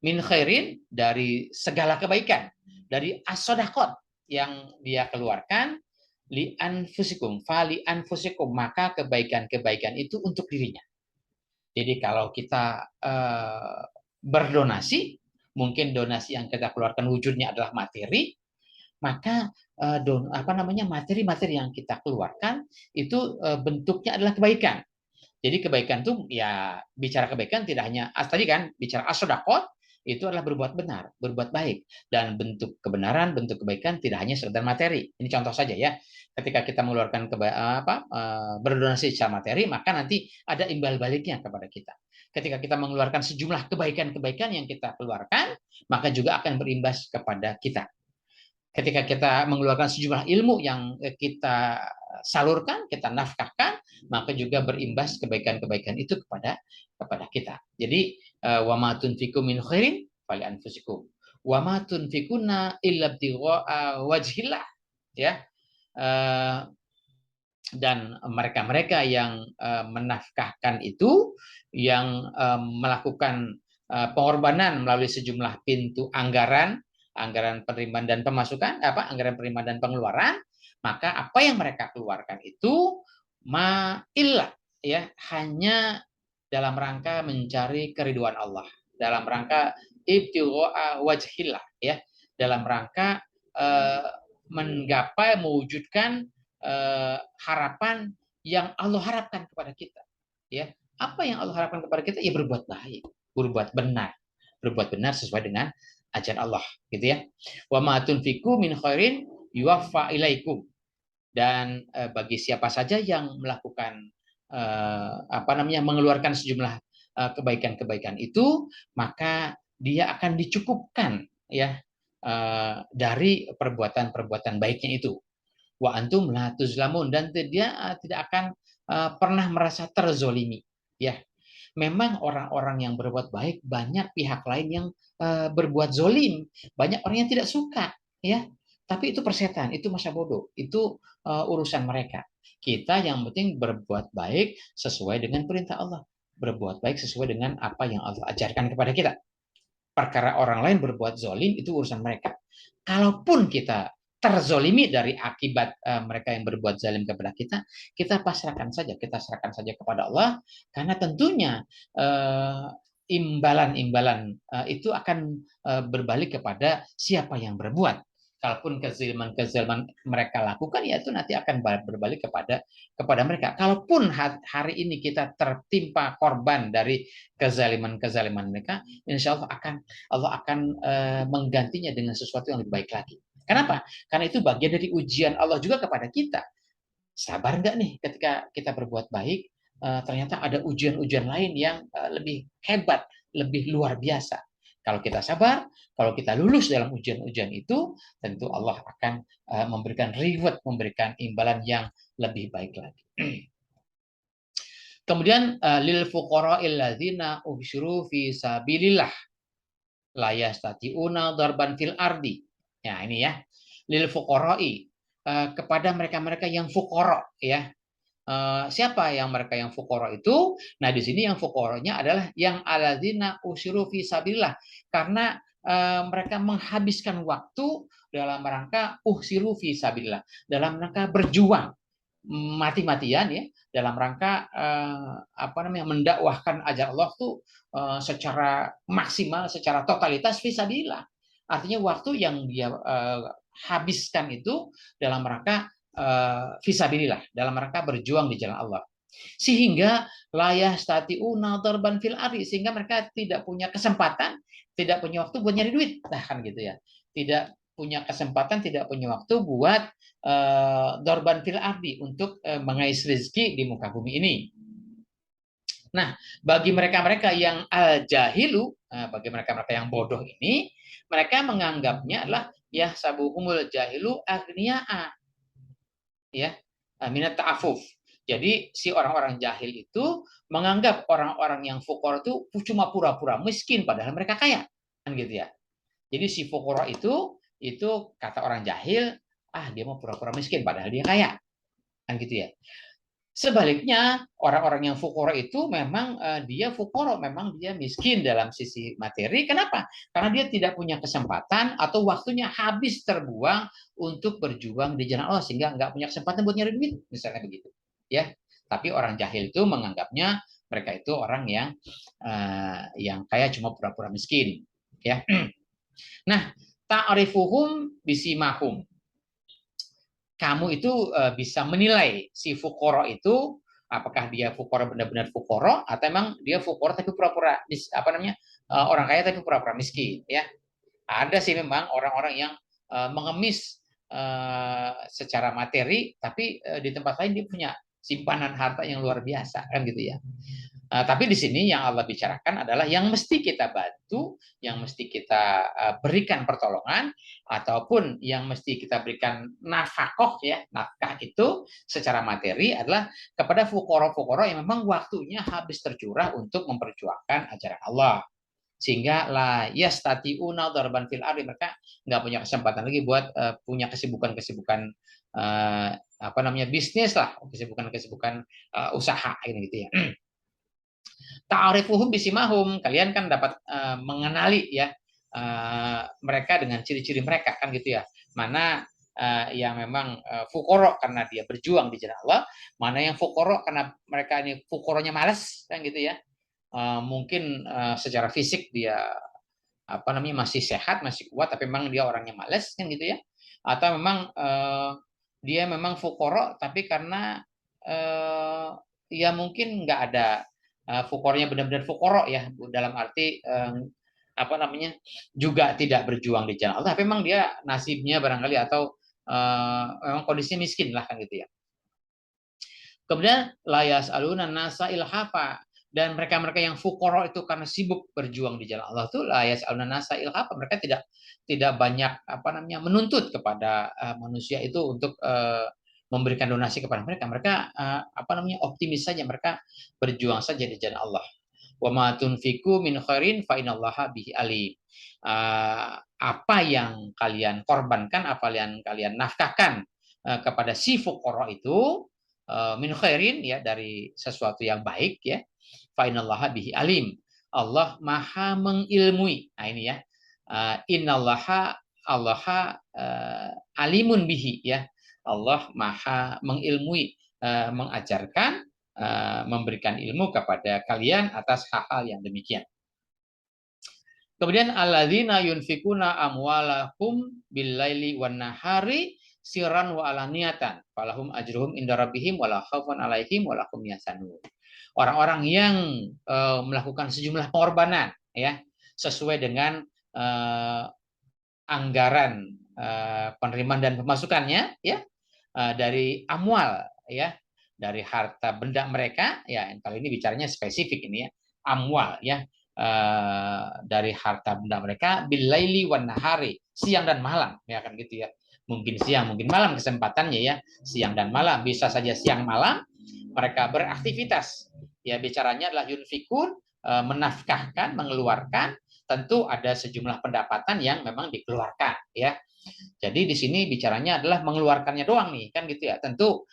min khairin dari segala kebaikan, dari as-shadaqat yang dia keluarkan, li anfusikum, fali anfusikum, maka kebaikan-kebaikan itu untuk dirinya. Jadi kalau kita berdonasi, mungkin donasi yang kita keluarkan wujudnya adalah materi, maka materi-materi yang kita keluarkan itu bentuknya adalah kebaikan. Jadi kebaikan itu ya bicara kebaikan tidak hanya tadi kan bicara as-shadaqat itu adalah berbuat benar, berbuat baik, dan bentuk kebenaran, bentuk kebaikan tidak hanya sekedar materi. Ini contoh saja ya. Ketika kita mengeluarkan berdonasi secara materi, maka nanti ada imbal baliknya kepada kita. Ketika kita mengeluarkan sejumlah kebaikan-kebaikan yang kita keluarkan, maka juga akan berimbas kepada kita. Ketika kita mengeluarkan sejumlah ilmu yang kita salurkan, kita nafkahkan, maka juga berimbas kebaikan-kebaikan itu kepada kita. Jadi wa ma tunfiqu min khairin fali anfusikum. Wa ma tunfiquna illa ibtigha'a wajhillah, ya. Dan mereka-mereka yang menafkahkan itu, yang melakukan pengorbanan melalui sejumlah pintu anggaran penerimaan dan pemasukan, anggaran penerimaan dan pengeluaran, maka apa yang mereka keluarkan itu ma'illah, ya, hanya dalam rangka mencari keriduan Allah, dalam rangka ibtigha'a wajhillah, ya, dalam rangka menggapai, mewujudkan harapan yang Allah harapkan kepada kita, ya. Apa yang Allah harapkan kepada kita? Ya berbuat baik, berbuat benar sesuai dengan ajaran Allah, gitu ya. Wa ma tunfiqu min khairin yuwaffa ilaikum. Dan bagi siapa saja yang melakukan mengeluarkan sejumlah kebaikan-kebaikan itu, maka dia akan dicukupkan ya dari perbuatan-perbuatan baiknya itu. Wa antum la tuzlamun, dan dia tidak akan pernah merasa terzolimi ya. Memang orang-orang yang berbuat baik, banyak pihak lain yang berbuat zolim, banyak orang yang tidak suka ya, tapi itu persetan, itu masa bodoh, itu urusan mereka. Kita yang penting berbuat baik sesuai dengan perintah Allah, berbuat baik sesuai dengan apa yang Allah ajarkan kepada kita. Perkara orang lain berbuat zolim itu urusan mereka. Kalaupun kita terzolimi dari akibat mereka yang berbuat zalim kepada kita, kita pasrahkan saja, kita serahkan saja kepada Allah, karena tentunya imbalan-imbalan itu akan berbalik kepada siapa yang berbuat. Kalaupun kezaliman mereka lakukan, ya itu nanti akan berbalik kepada mereka. Kalaupun hari ini kita tertimpa korban dari kezaliman mereka, insya Allah akan menggantinya dengan sesuatu yang lebih baik lagi. Kenapa? Karena itu bagian dari ujian Allah juga kepada kita. Sabar nggak nih ketika kita berbuat baik, ternyata ada ujian-ujian lain yang lebih hebat, lebih luar biasa. Kalau kita sabar, kalau kita lulus dalam ujian-ujian itu, tentu Allah akan memberikan reward, memberikan imbalan yang lebih baik lagi. Kemudian lil fuqara'il ladzina uhsyuru fi sabilillah la yastati'una darban fil ardi. Ya, ini ya. Lil fuqara'i, kepada mereka-mereka yang fuqara ya. Siapa yang mereka yang fuqara itu? Nah, di sini yang fuqaranya adalah yang alladzina usyiru fi sabilillah, karena mereka menghabiskan waktu dalam rangka uhsiru fi sabilillah, dalam rangka berjuang mati-matian ya, dalam rangka mendakwahkan ajaran Allah tuh secara maksimal, secara totalitas fisabilillah. Artinya waktu yang dia habiskan itu dalam rangka fisabilillah, dalam rangka berjuang di jalan Allah. Sehingga layah statiuna darban fil ardi, sehingga mereka tidak punya kesempatan, tidak punya waktu buat nyari duit. Nah, kan gitu ya. Tidak punya kesempatan, tidak punya waktu buat dorban fil ardi, untuk mengais rezeki di muka bumi ini. Nah, bagi mereka-mereka yang al-jahilu, bagi mereka-mereka yang bodoh ini, mereka menganggapnya adalah ya sabuhumul jahilu agniya'a. Ya, minat ta'afuf. Jadi si orang-orang jahil itu menganggap orang-orang yang fuqara itu cuma pura-pura miskin padahal mereka kaya. Kan gitu ya. Jadi si fuqara itu kata orang jahil, dia mau pura-pura miskin padahal dia kaya. Kan gitu ya. Sebaliknya, orang-orang yang fuqara itu memang dia fuqara, memang dia miskin dalam sisi materi. Kenapa? Karena dia tidak punya kesempatan atau waktunya habis terbuang untuk berjuang di jalan Allah, sehingga nggak punya kesempatan buat nyari duit, misalnya begitu. Ya, tapi orang jahil itu menganggapnya mereka itu orang yang kaya cuma pura-pura miskin. Ya. Nah, ta'rifuhum bisimahum. Kamu itu bisa menilai si fukoro itu apakah dia fukoro benar-benar fukoro atau memang dia fukoro tapi pura-pura orang kaya tapi pura-pura miskin ya. Ada sih memang orang-orang yang mengemis secara materi tapi di tempat lain dia punya simpanan harta yang luar biasa kan gitu ya. Tapi di sini yang Allah bicarakan adalah yang mesti kita bantu, yang mesti kita berikan pertolongan, ataupun yang mesti kita berikan nafkah ya, nafkah itu secara materi adalah kepada fukoro-fukoro yang memang waktunya habis tercurah untuk memperjuangkan ajaran Allah. Sehingga la yastati'una darban fil ardi, mereka nggak punya kesempatan lagi buat punya kesibukan-kesibukan bisnis lah, kesibukan-kesibukan usaha gitu ya. Ta'arifuhum bisimahum, kalian kan dapat mengenali ya mereka dengan ciri-ciri mereka kan gitu ya. Mana yang memang fukoro karena dia berjuang di jalan Allah, mana yang fukoro karena mereka ini fukoronya malas kan gitu ya. Mungkin secara fisik dia masih sehat, masih kuat, tapi memang dia orangnya malas kan gitu ya. Atau memang dia memang fukoro tapi karena ya mungkin nggak ada fukornya benar-benar fukoro ya, dalam arti juga tidak berjuang di jalan Allah, tapi memang dia nasibnya barangkali atau memang kondisinya miskin lah kan gitu ya. Kemudian layas aluna nasa ilhafa, Dan mereka-mereka yang fuqara itu karena sibuk berjuang di jalan Allah itu la yas'aluna nasa ilhafa, mereka tidak banyak menuntut kepada manusia itu untuk memberikan donasi kepada mereka. Mereka optimis saja, mereka berjuang saja di jalan Allah. Wa ma tunfiqu min khairin fa inallaha bihi alim. Apa yang kalian korbankan, apa yang kalian nafkahkan kepada si fuqara itu min khairin, ya, dari sesuatu yang baik, ya, fa inallaha bihi alim. Allah Maha mengilmui. Nah, ini ya. Innallaha Allaha alimun bihi, ya. Allah Maha mengilmui, mengajarkan, memberikan ilmu kepada kalian atas hal-hal yang demikian. Kemudian alladzina yunfikuna amwalahum billaili wan nahari sirran wa alaniyatan falahum ajruhum inda rabbihim wala khaufun alaihim wala hum yahzanun. Orang-orang yang melakukan sejumlah pengorbanan, ya, sesuai dengan anggaran penerimaan dan pemasukannya, ya, dari amwal, ya, dari harta benda mereka, ya, kali ini bicaranya spesifik ini, ya, amwal, ya, dari harta benda mereka billaili wan nahari, siang dan malam, ya, kan gitu, ya, mungkin siang mungkin malam kesempatannya, ya, siang dan malam, bisa saja siang malam mereka beraktivitas, ya, bicaranya adalah yunfikun, menafkahkan, mengeluarkan, tentu ada sejumlah pendapatan yang memang dikeluarkan, ya. Jadi di sini bicaranya adalah mengeluarkannya doang nih, kan gitu, ya. Tentu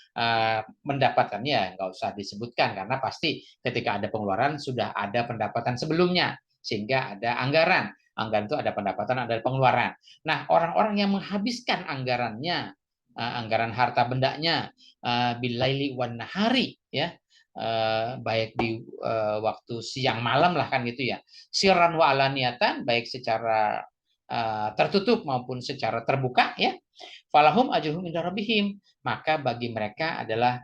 mendapatkannya nggak usah disebutkan karena pasti ketika ada pengeluaran sudah ada pendapatan sebelumnya, sehingga ada anggaran. Anggaran itu ada pendapatan, ada pengeluaran. Nah, orang-orang yang menghabiskan anggarannya, anggaran harta bendanya bilaili wan nahari, ya, baik di waktu siang malam lah, kan gitu, ya. Sirran wa alaniatan, baik secara tertutup maupun secara terbuka, ya. Falahum ajruhum inda rabbihim, maka bagi mereka adalah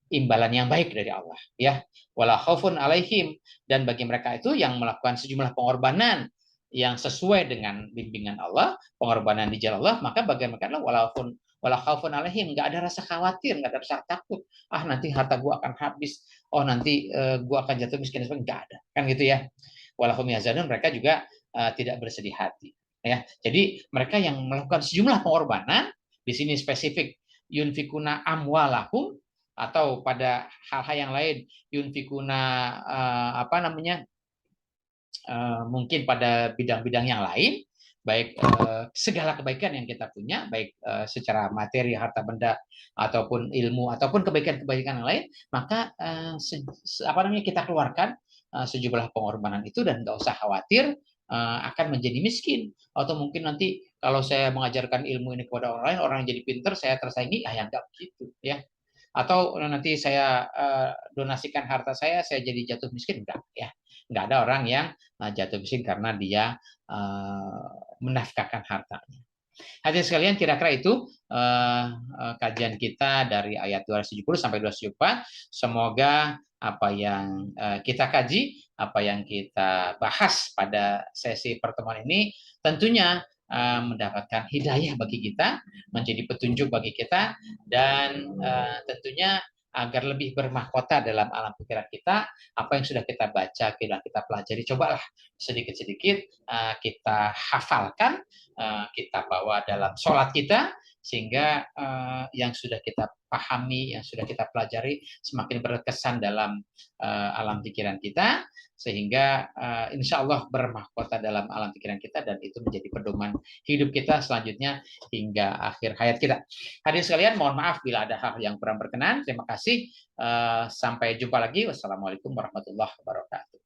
imbalan yang baik dari Allah, ya. Wala khaufun alaihim, dan bagi mereka itu yang melakukan sejumlah pengorbanan yang sesuai dengan bimbingan Allah, pengorbanan di jalan Allah, maka bagi mereka adalah wala khaufun alaihim, nggak ada rasa khawatir, nggak ada rasa takut, nanti harta gua akan habis, nanti gua akan jatuh miskin, nggak ada, kan gitu, ya. Walahum yahzanun, mereka juga tidak bersedih hati, ya. Jadi mereka yang melakukan sejumlah pengorbanan, di sini spesifik yunfikuna amwalahum, atau pada hal-hal yang lain yunfikuna mungkin pada bidang-bidang yang lain, baik segala kebaikan yang kita punya, baik secara materi, harta benda, ataupun ilmu, ataupun kebaikan-kebaikan yang lain, maka kita keluarkan sejumlah pengorbanan itu, dan nggak usah khawatir akan menjadi miskin, atau mungkin nanti kalau saya mengajarkan ilmu ini kepada orang lain, orang yang jadi pinter, saya tersaingi, ya nggak begitu, ya. Atau nanti saya donasikan harta saya jadi jatuh miskin, enggak, ya. Nggak ada orang yang jatuh miskin karena dia menafkahkan hartanya. Hadirin sekalian, kira-kira itu kajian kita dari ayat 270 sampai 274. Semoga apa yang kita kaji, apa yang kita bahas pada sesi pertemuan ini tentunya mendapatkan hidayah bagi kita, menjadi petunjuk bagi kita, dan tentunya agar lebih bermahkota dalam alam pikiran kita. Apa yang sudah kita baca, kita pelajari, cobalah sedikit-sedikit kita hafalkan, kita bawa dalam sholat kita, sehingga yang sudah kita pahami, yang sudah kita pelajari semakin berkesan dalam alam pikiran kita, sehingga insya Allah bermahkota dalam alam pikiran kita, dan itu menjadi pedoman hidup kita selanjutnya hingga akhir hayat kita. Hadirin sekalian, mohon maaf bila ada hal yang kurang berkenan. Terima kasih. Sampai jumpa lagi. Wassalamualaikum warahmatullahi wabarakatuh.